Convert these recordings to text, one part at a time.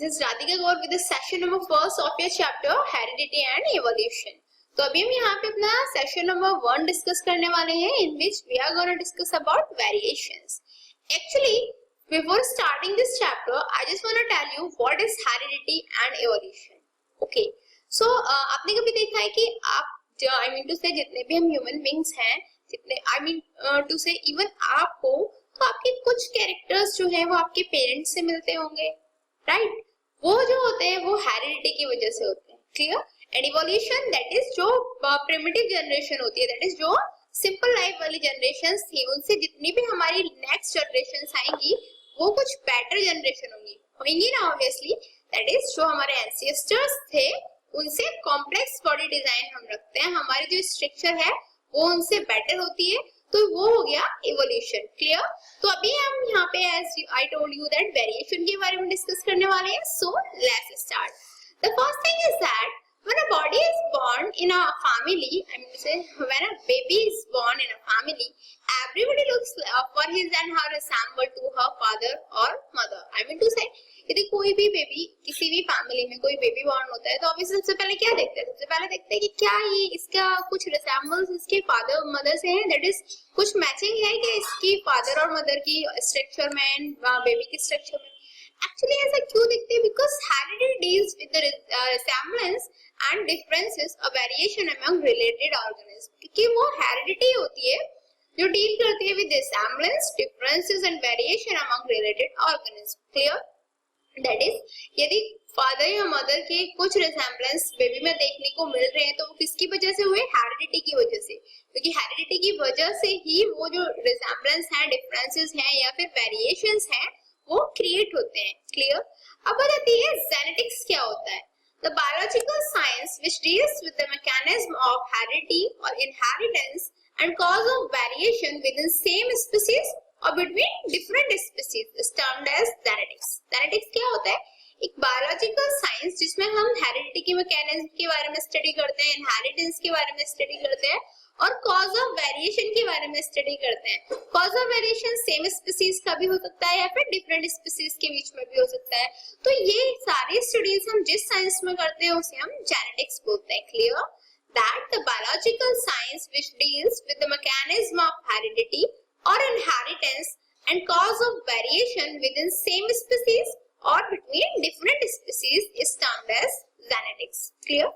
This is Radhika Gaur with the session number 1 of your chapter Heredity and Evolution. तो अभी हम यहाँ पे अपना सेशन नंबर 1 डिस्कस करने वाले हैं in which we are going to discuss about variations. Actually, before starting this chapter, I just want to tell you what is heredity and evolution. Okay, so आपने कभी देखा है कि आप I mean to say जितने भी हम human beings हैं, जितने I mean to say even आप हो, तो आपके कुछ कैरेक्टर्स जो हैं वो आपके पेरेंट्स से मिलते होंगे, राइट? वो जो होते हैं वो हेरिडिटी की वजह से होते हैं, clear? And evolution that is जो प्रिमिटिव जनरेशन होती है, दैट इज जो सिंपल लाइफ वाली जनरेशंस थी, उनसे जितनी भी हमारी नेक्स्ट जनरेशंस आएंगी वो कुछ बेटर जनरेशन होंगी ना, ऑब्वियसली। दैट इज जो हमारे एंसेस्टर्स थे उनसे कॉम्प्लेक्स बॉडी डिजाइन हम रखते हैं, हमारी जो स्ट्रक्चर है वो उनसे बेटर होती है, तो वो हो गया इवोल्यूशन, क्लियर? तो अभी हम यहाँ पे as I told you that variation के बारे में डिस्कस करने वाले हैं। So let's start. The first thing is that when a body is born in a family, I mean to say when a baby is born in a family, everybody looks for his and her resemble to her father or mother. I mean to say यदि कोई भी baby किसी भी family में कोई baby born होता है तो ऑब्वियसली सबसे पहले क्या देखते हैं? सबसे पहले देखते हैं कि क्या ये इसका कुछ रिसेम्बल्स इसके फादर मदर से है, दैट इज कुछ मैचिंग है कि इसकी फादर और मदर की स्ट्रक्चर में एंड बेबी की स्ट्रक्चर में। एक्चुअली ऐसा क्यों दिखते हैं? Because heredity deals with the resemblance and differences और वेरिएशन अमंग रिलेटेड ऑर्गेनिज्म, क्योंकि वो हेरिडिटी होती है जो डील करती है with resemblance, differences and variation among related organism, clear? That is यदि फादर या मदर के कुछ रिसेम्बलेंस बेबी में देखने को मिल रहे हैं तो वो किसकी वजह से हुए? हेरिडिटी की वजह से, क्योंकि हेरिडिटी की वजह से ही वो जो रिसेम्बलेंस है, डिफरेंसेस हैं या फिर वेरिएशंस हैं वो क्रिएट होते हैं, क्लियर? अब बताती है जेनेटिक्स क्या होता है। The biological science which deals with the mechanism of heredity or inheritance and cause of variation within same species or between different species is termed as genetics. Genetics क्या होता है? एक बायोलॉजिकल साइंस जिसमें हम heredity के mechanism के बारे में स्टडी करते हैं, इनहेरिटेंस के बारे में स्टडी करते हैं और कॉज ऑफ वेरिएशन के बारे में स्टडी करते हैं। Cause of variation same species का भी हो सकता है या फिर डिफरेंट स्पीसीज के बीच में भी हो सकता है। तो ये सारी स्टडीज हम जिस साइंस में करते हैं उसे हम जेनेटिक्स बोलते हैं, clear? That the biological science which deals with the mechanism of heredity और inheritance and cause of variation within same species और between different species is termed as genetics, clear?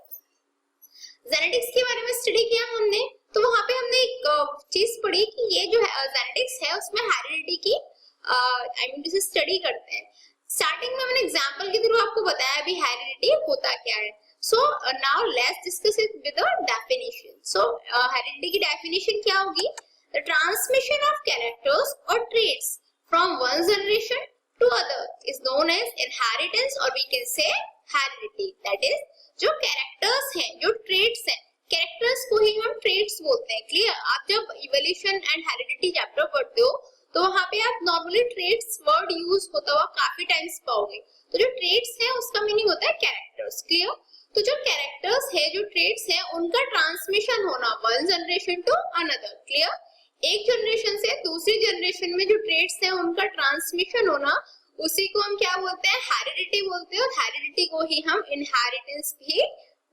Genetics के बारे में study किया हमने, तो वहां पे हमने एक चीज पढ़ी कि ये जो जेनेटिक्स है उसमें हेरिडिटी की आई मीन टू स्टडी करते हैं। स्टार्टिंग में मैंने एग्जांपल के थ्रू आपको बताया भी हेरिडिटी होता क्या है। So now let's discuss it with the definition. So heredity की डेफिनेशन क्या होगी? द ट्रांसमिशन ऑफ कैरेक्टर्स और traits from one generation to other is known as inheritance और we can say heredity. That is जो characters हैं, जो traits हैं, characters को ही हम ट्रेट्स बोलते हैं, क्लियर? आप जब इवोल्यूशन एंड हेरिडिटी चैप्टर पढ़ते हो तो वहां पे आप नॉर्मली ट्रेट्स वर्ड यूज होता हुआ काफी टाइम्स पाओगे। तो जो ट्रेट्स है उसका मीनिंग होता है कैरेक्टर्स, क्लियर? तो जो कैरेक्टर्स है, जो ट्रेट्स है, उनका ट्रांसमिशन होना one generation to another, clear? एक जनरेशन से दूसरी जनरेशन में जो ट्रेट्स है उनका ट्रांसमिशन होना, उसी को हम क्या बोलते हैं? हेरिडिटी बोलते हैं। और हेरिडिटी को ही हम इनहेरिटेंस भी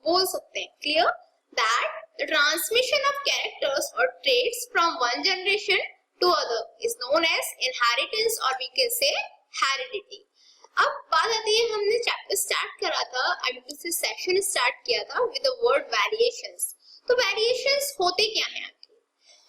बोल सकते हैं, clear? That the transmission of characters or traits from one generation to other is known as inheritance or we can say heredity. अब बात आती है, हमने चैप्टर स्टार्ट करा था, आई मीन से सेक्शन स्टार्ट किया था विद द वर्ड वेरिएशंस। तो वेरिएशंस होते क्या हैं?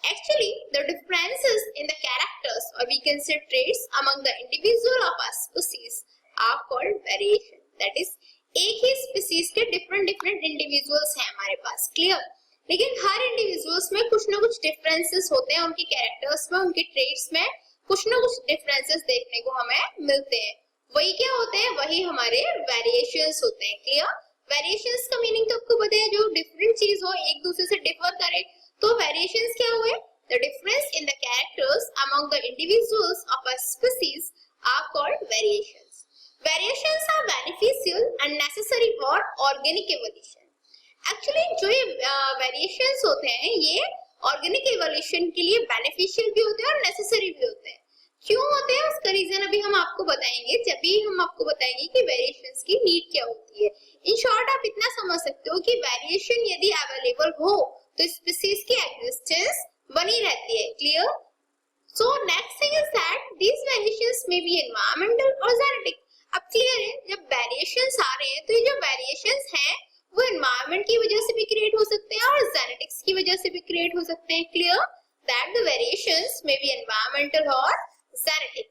Actually, the differences in the characters or we can say traits among the individual of a species are called variation. That is, एक ही species के different individuals हैं हमारे पास, क्लियर? लेकिन हर individuals में कुछ ना कुछ डिफरेंसेस होते हैं, उनके कैरेक्टर्स में, उनके ट्रेट्स में कुछ ना कुछ डिफरेंसेस देखने को हमें मिलते हैं। वही क्या होते हैं? वही हमारे वेरिएशंस होते हैं, क्लियर? वेरिएशंस का मीनिंग तो आपको पता है, जो डिफरेंट चीज हो, एक दूसरे से डिफर करे, तो वेरिएशंस क्या हुए? The difference in the characters among the individuals of a species are called variations. Variations are beneficial and necessary for organic evolution. Actually जो ये variations होते हैं ये organic evolution के लिए beneficial भी होते हैं और necessary भी होते हैं. क्यों होते हैं उसका रीजन अभी हम आपको बताएंगे, जब भी हम आपको बताएंगे कि वेरिएशंस की नीड क्या होती है। इन शॉर्ट आप इतना समझ सकते हो कि वेरिएशन यदि अवेलेबल हो तो स्पीसीज की एग्जिस्टेंस बनी रहती है। Clear? So next thing is that these variations may be environmental और जेनेटिक। अब क्लियर है, जब वेरिएशंस आ रहे हैं तो ये जो वेरिएशंस हैं वो एनवायरनमेंट की वजह से भी क्रिएट हो सकते हैं और जेनेटिक्स की वजह से भी क्रिएट हो सकते हैं। Clear? That the variations may be environmental और genetic.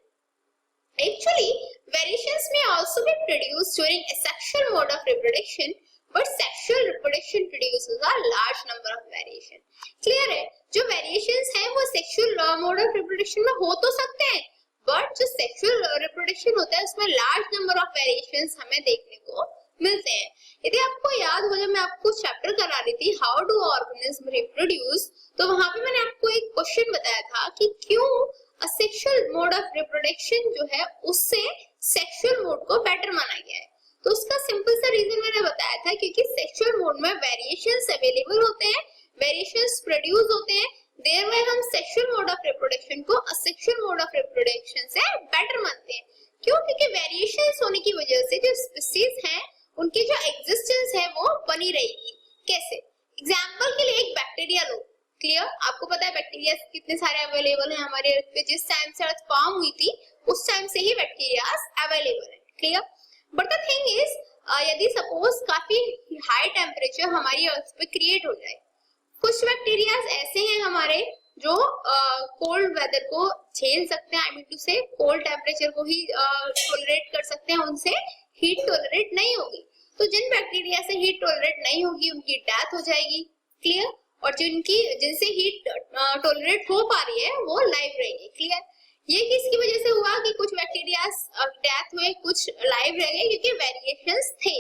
Actually, variations may also be produced during asexual mode of reproduction, but sexual reproduction produces a large number of variation. Clear है? जो variations हैं वो sexual mode of reproduction में हो तो सकते हैं, but जो sexual reproduction होता है उसमें large number of variations हमें देखने को मिलते हैं। यदि आपको याद हो, जब मैं आपको चैप्टर करा रही थी हाउ डू ऑर्गेनिज्म रिप्रोड्यूस, तो वहां पे मैंने आपको एक क्वेश्चन बताया था कि क्यों सेक्सुअल मोड ऑफ रिप्रोडक्शन जो है उससे सेक्सुअल मोड को बेटर माना गया है। तो उसका सिंपल सा रीजन मैंने बताया था, क्योंकि सेक्सुअल मोड में वेरिएशंस अवेलेबल होते हैं, वेरिएशंस प्रोड्यूस होते हैं, देयरबाय हम सेक्सुअल मोड ऑफ रिप्रोडक्शन को असेक्सुअल मोड ऑफ रिप्रोडक्शन से बेटर मानते हैं। क्यों? क्योंकि वेरिएशंस होने की वजह से जो स्पीसीज हैं उनकी जो एग्जिस्टेंस है वो बनी रहेगी। कैसे? एग्जांपल के लिए एक बैक्टीरिया लो। क्लियर? आपको पता है बैक्टीरिया कितने सारे अवेलेबल हैं हमारे अर्थ पे। जिस टाइम से अर्थ फॉर्म हुई थी उस टाइम से ही बैक्टीरिया अवेलेबल है। Clear? But the thing is, यदि सपोज काफी हाई टेम्परेचर हमारी अर्थ पे क्रिएट हो जाए, कुछ बैक्टीरिया ऐसे हैं हमारे जो कोल्ड वेदर को झेल सकते हैं, आई मीन टू से कोल्ड टेम्परेचर को ही टॉलरेट कर सकते हैं, उनसे हीट टॉलरेट नहीं होगी। तो जिन बैक्टीरिया से हीट टॉलरेट नहीं होगी उनकी डेथ हो जाएगी। क्लियर? और जिनसे हीट टॉलरेट हो पा रही है वो लाइव रहेंगे। क्लियर? ये किसकी वजह से हुआ कि कुछ बैक्टीरिया डेथ हुए, कुछ लाइव रह गए, क्योंकि वेरिएशंस थे।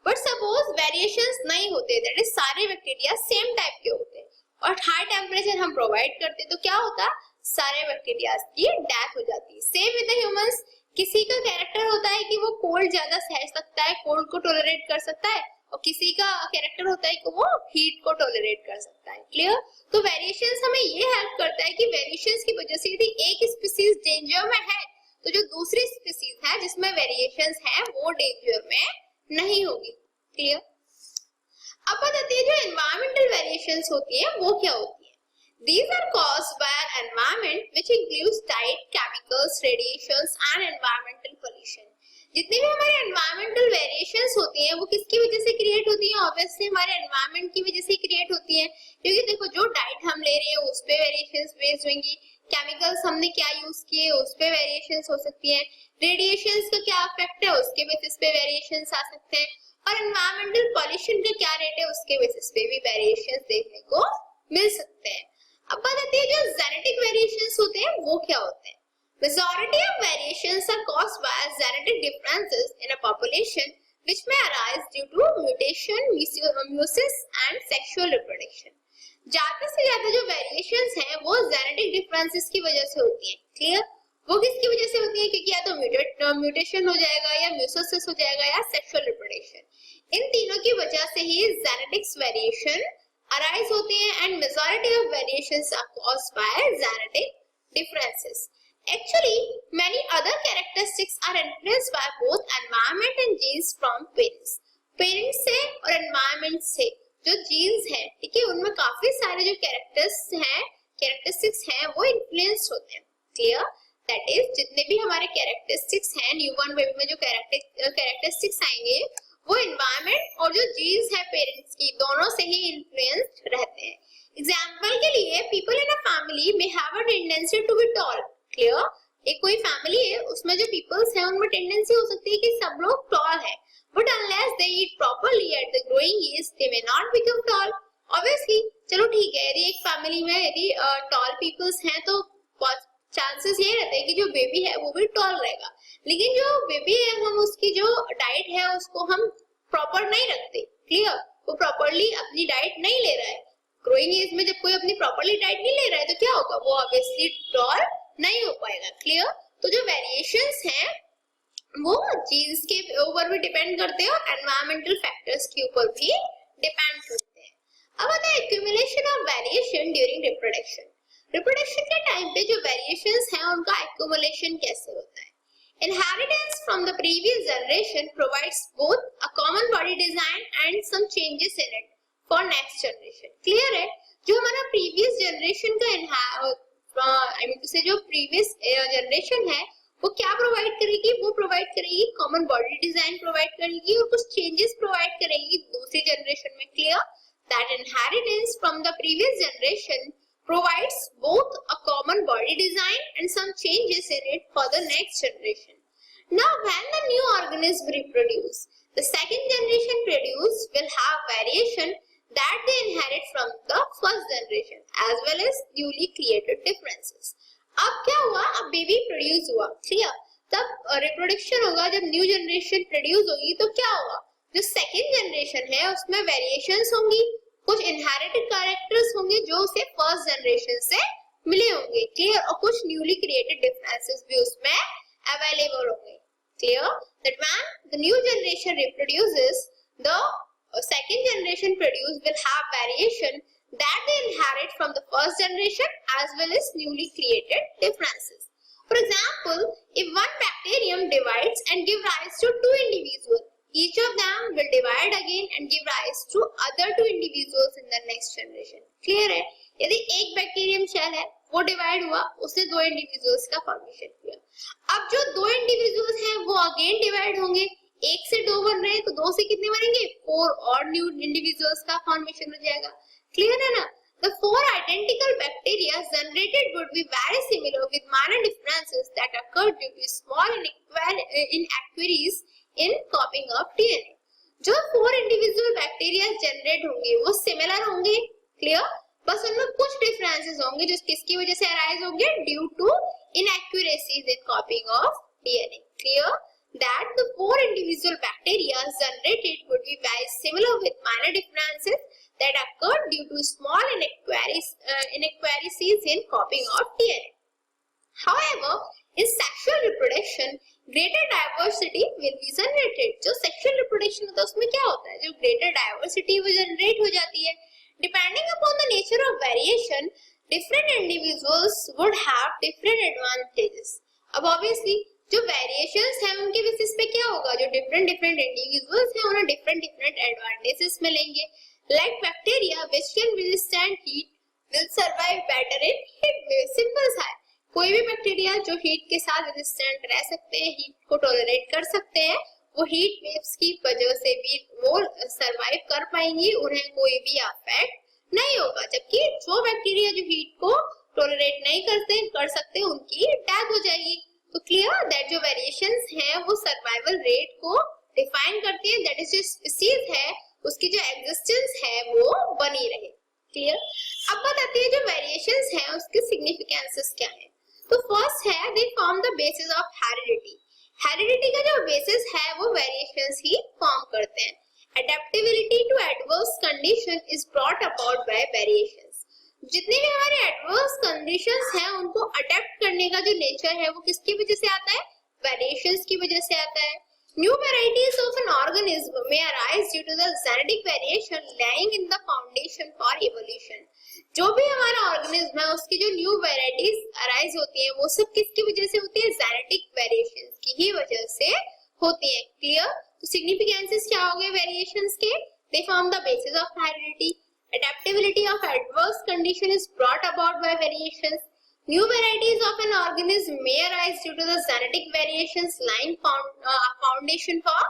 बट सपोज वेरिएशंस नहीं होते, दैट इज सारे बैक्टीरिया सेम टाइप के होते और हाई टेम्परेचर हम प्रोवाइड करते, तो क्या होता? सारे बैक्टीरिया की डेथ हो जाती। सेम विद द ह्यूमंस, किसी का कैरेक्टर होता है कि वो कोल्ड ज्यादा सह सकता है, कोल्ड को टॉलरेट कर सकता है, और किसी का कैरेक्टर होता है कि वो हीट को टॉलरेट कर सकता है। क्लियर? तो वेरिएशंस हमें ये हेल्प करता है कि वेरिएशंस की वजह से यदि एक स्पीसीज डेंजर में है तो जो दूसरी स्पीसीज है जिसमें वेरिएशंस है वो डेंजर में नहीं होगी। क्लियर? अब बताते हैं जो एनवायरमेंटल वेरिएशंस होती है वो क्या होती है। These are caused by our environment which includes diet, chemicals, radiations and environmental pollution. जितनी भी हमारे एनवायरमेंटल वेरिएशंस होती हैं वो किसकी वजह से क्रिएट होती हैं? ऑब्वियसली हमारे एनवायरमेंट की वजह से क्रिएट होती हैं, क्योंकि देखो जो डाइट हम ले रहे हैं उस पे वेरिएशंस बेस्ड होंगी, केमिकल्स हमने क्या यूज किए उस पे वेरिएशंस हो सकती हैं, रेडिएशंस का क्या इफेक्ट है उसके बेसिस पे वेरिएशंस आ सकते हैं, और एनवायरमेंटल पॉल्यूशन का क्या रेट है उसके बेसिस पे भी वेरिएशंस देखने को मिल सकते हैं। अब बात आती है जो जेनेटिक वेरिएशंस होते हैं वो क्या होते हैं। Majority of variations are caused by genetic differences in a population which may arise due to mutation, meiosis and sexual reproduction. ज्यादा से ज्यादा जो वेरिएशंस हैं वो जेनेटिक डिफरेंसेस की वजह से होती हैं। क्लियर? वो किसकी वजह से होती है? क्योंकि या तो म्यूटेशन हो जाएगा या म्यूसिस हो जाएगा या सेक्सुअल रिप्रोडक्शन। इन तीनों की वजह से ही जेनेटिक्स वेरिएशन अराइज होती हैं and majority of variations are caused by genetic differences. Actually, many other characteristics are influenced by both environment and genes from parents. Parents से और environment से जो genes हैं, ठीक है, उनमें काफी सारे जो characteristics हैं, वो influenced होते हैं. Clear? That is, जितने भी हमारे characteristics हैं, newborn baby में जो characteristics आएंगे, वो environment और जो genes हैं parents की, दोनों से ही influenced रहते हैं. Example के लिए, people in a family may have a tendency to be tall. Clear? एक कोई फैमिली है उसमें जो पीपल्स हैं उनमें टेंडेंसी हो सकती है कि सब लोग टॉल हैं, but unless they eat properly at the growing age they may not become tall. Obviously चलो ठीक है, यदि एक फैमिली में यदि टॉल पीपल्स हैं तो चांसेस ये रहते हैं कि जो बेबी है वो भी टॉल रहेगा, लेकिन जो बेबी है हम उसकी जो डाइट है उसको हम प्रॉपर नहीं रखते. क्लियर? वो प्रॉपरली अपनी डाइट नहीं ले रहा है. ग्रोइंग एज में जब कोई अपनी प्रॉपरली डाइट नहीं ले रहा है तो क्या होगा? वो ऑब्वियसली टॉल नहीं हो पाएगा. क्लियर? तो जो वेरिएशंस हैं वो जीन्स के ऊपर भी डिपेंड करते हैं और एनवायरमेंटल फैक्टर्स के ऊपर भी डिपेंड करते हैं. अब आता है accumulation of variation during reproduction. Reproduction के टाइम पे जो वेरिएशंस हैं उनका एक्युमुलेशन कैसे होता है? Inheritance from the previous generation provides both a common body design and some changes in it for next generation. Clear है? जो हमारा previous generation का जो previous generation है वो क्या प्रोवाइड करेगी? वो प्रोवाइड करेगी कॉमन बॉडी डिजाइन प्रोवाइड करेगी और कुछ चेंजेस प्रोवाइड करेगी दूसरी जनरेशन में. Clear? That inheritance from the previous generation provides both a common body design and some changes in it for the next generation. Now, when the new organism reproduce, the second generation produced will have variation that they inherit from the first generation as well as newly created differences. अब क्या हुआ? अब baby produce हुआ. Clear? तब reproduction होगा. जब new generation produce होगी तो क्या होगा? जो सेकेंड जनरेशन है उसमें वेरिएशंस होंगी, कुछ इनहेरिटेड कैरेक्टर्स होंगे जो उसे फर्स्ट जनरेशन से मिले होंगे. क्लियर? और कुछ न्यूली क्रिएटेड डिफरेंसेस भी उसमें अवेलेबल होंगे. Clear? That when the new generation reproduces, the second generation produce will have variation that they inherit from the first generation as well as newly created differences. For example, if one bacterium divides and give rise to two individuals, each of them will divide again and give rise to other two individuals in the next generation. Clear है? यदि एक bacterium cell है वो divide हुआ, उसने दो individuals का formation किया. अब जो दो इंडिविजुअल्स हैं वो अगेन डिवाइड होंगे. एक से दो बन रहे हैं तो दो से कितने बनेंगे? 4 और न्यू इंडिविजुअल्स का फॉर्मेशन हो जाएगा. क्लियर है ना? The 4 identical bacteria generated would be very similar with minor differences that occurred due to small inequalities in copying of DNA. जो 4 इंडिविजुअल बैक्टीरिया जनरेट होंगे वो सिमिलर होंगे. क्लियर? बस उनमें कुछ डिफरेंसेस होंगे जो किसकी वजह से अराइज होंगे? Due to inaccuracies in copying of DNA. Clear? That the 4 individual bacteria generated would be very similar with minor differences that occurred due to small inequalities in copying of DNA. However, in sexual reproduction, greater diversity will be generated. जो sexual reproduction होता है उसमें क्या होता है? जो greater diversity वो generate हो जाती है. Depending upon the nature of variation, different individuals would have different advantages. अब obviously जो वेरिएशंस हैं उनके बेसिस पे क्या होगा? जो डिफरेंट इंडिविजुअल्स हैं उन्हें डिफरेंट एडवांटेजेस मिलेंगे. Like bacteria which can withstand heat will survive better in heat waves. Simple सा है. कोई भी बैक्टीरिया जो हीट के साथ विथस्टैंड रह सकते हैं, हीट को टॉलरेट कर सकते हैं, वो हीट वेव्स की वजह से भी वो सर्वाइव कर पाएंगी, उन्हें कोई भी अफेक्ट नहीं होगा. जबकि जो बैक्टीरिया जो हीट को टॉलरेट नहीं कर सकते उनकी डेथ हो जाएगी. तो क्लियर दैट जो वेरिएशंस हैं वो सर्वाइवल रेट को डिफाइन करती है. दैट इज जो स्पीसीज है उसकी जो एग्जिस्टेंस है वो बनी रहे. क्लियर? अब बात आती है जो वेरिएशंस हैं उसके सिग्निफिकेंसेस क्या है. तो फर्स्ट है they form the basis of heredity. Heredity का जो बेसिस है वो वेरिएशंस ही फॉर्म करते हैं. Adaptability to adverse condition is brought about by variations. जितने भी हमारे एडवर्स कंडीशंस हैं उनको अडेप्ट करने का जो नेचर है वो किसकी वजह से आता है? वेरिएशंस की वजह से आता है. New varieties of an organism may arise due to the genetic variation lying in the foundation for evolution. जो भी हमारा ऑर्गेनिज्म है उसकी जो न्यू वेराइटीज अराइज होती है वो सब किसकी वजह से होती है? जेनेटिक वेरिएशंस की ही वजह से होती है. क्लियर? तो सिग्निफिकेंसेस क्या हो गए वेरिएशंस के? They form the basis of heredity. Adaptability of adverse condition is brought about by variations. New varieties of an organism may arise due to the genetic variations laying foundation for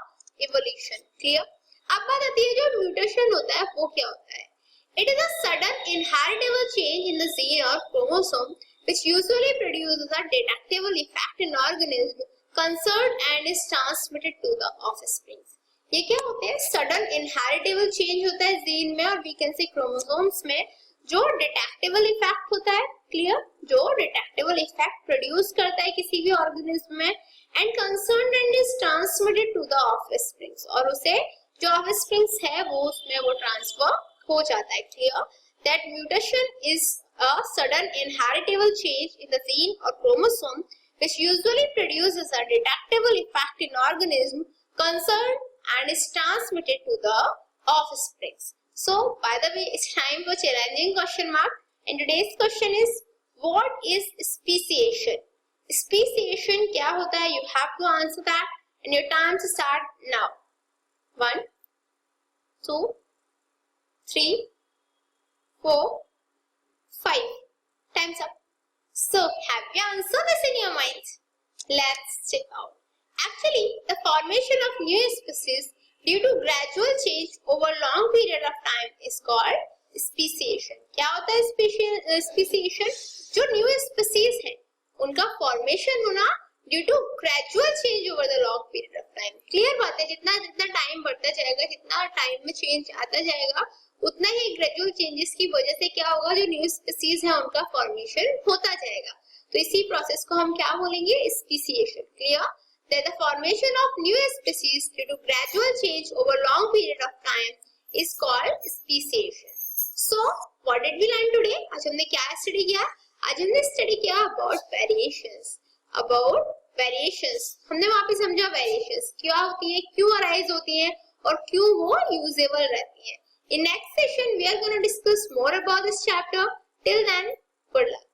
evolution. Clear? अब बात आती है जो mutation होता है वो क्या होता है? It is a sudden inheritable change in the gene or chromosome which usually produces a detectable effect in organism concerned and is transmitted to the offspring. ये क्या होते हैं? सडन इनहेरिटेबल चेंज होता है जीन में और वी कैन से chromosomes में जो डिटेक्टेबल इफेक्ट होता है. क्लियर? जो डिटेक्टेबल इफेक्ट प्रोड्यूस करता है किसी भी ऑर्गेनिज्म में and concerned and is transmitted to the offsprings और उसे जो ऑफस्प्रिंग्स है वो उसमें वो ट्रांसफर हो जाता है. Clear? That mutation is a sudden inheritable change in the gene और chromosome which usually produces a detectable effect in organism concerned and is transmitted to the offspring. So, by the way, it's time for challenging question mark. And today's question is, What is speciation? Speciation क्या होता है? You have to answer that and your time to start now. 1, 2, 3, 4, 5. Time's up. So have you answered this in your mind? Let's check out. Actually, the formation of new species due to gradual change over long period of time is called speciation. क्या होता है speciation? जो new species है उनका formation होना due to gradual change over the long period of time. Clear बात है, जितना जितना टाइम बढ़ता जाएगा, जितना टाइम में चेंज आता जाएगा, उतना ही ग्रेजुअल चेंजेस की वजह से क्या होगा, जो न्यू स्पीसीज है उनका फॉर्मेशन होता जाएगा. तो इसी प्रोसेस को हम क्या बोलेंगे? Speciation. Clear? That the formation of new species due to gradual change over long period of time is called speciation. So what did we learn today? आज हमने क्या स्टडी किया? आज हमने स्टडी किया अबाउट वेरिएशंस. अबाउट वेरिएशंस हमने वहां पे समझा वेरिएशंस क्या होती है, क्यों अराइज होती है और क्यों वो यूजेबल रहती है. In next session we are going to discuss more about this chapter. Till then, good luck.